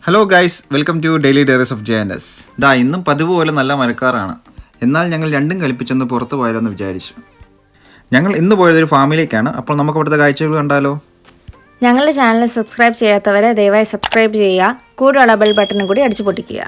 Hello guys, welcome to daily diaries of JNS. ഇന്നും പതിവ് പോലെ നല്ല മഴക്കാറാണ്. എന്നാൽ ഞങ്ങൾ രണ്ടും കൽപ്പിച്ചൊന്ന് പുറത്ത് പോയാലോ എന്ന് വിചാരിച്ചു. ഞങ്ങൾ ഇന്ന് പോയതൊരു ഫാമിലേക്കാണ്. അപ്പോൾ നമുക്ക് ഇവിടുത്തെ കാഴ്ചകൾ കണ്ടാലോ? ഞങ്ങളുടെ ചാനൽ സബ്സ്ക്രൈബ് ചെയ്യാത്തവരെ ദയവായി സബ്സ്ക്രൈബ് ചെയ്യുക. കൂടെയുള്ള ബെൽ ബട്ടണും കൂടി അടിച്ചു പൊട്ടിക്കുക.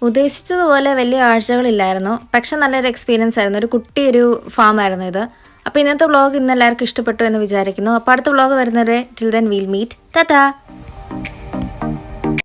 ഉദ്ദേശിച്ചതുപോലെ വലിയ കാഴ്ചകളില്ലായിരുന്നു, പക്ഷെ നല്ലൊരു എക്സ്പീരിയൻസ് ആയിരുന്നു. ഒരു കുട്ടിയൊരു ഫാമായിരുന്നു ഇത്. അപ്പോൾ ഇന്നത്തെ വ്ളോഗ് ഇന്ന് എല്ലാവർക്കും ഇഷ്ടപ്പെട്ടു എന്ന് വിചാരിക്കുന്നു. അപ്പോൾ അടുത്ത വ്ളോഗ് വരുന്നവരെ till then we'll meet. Tata.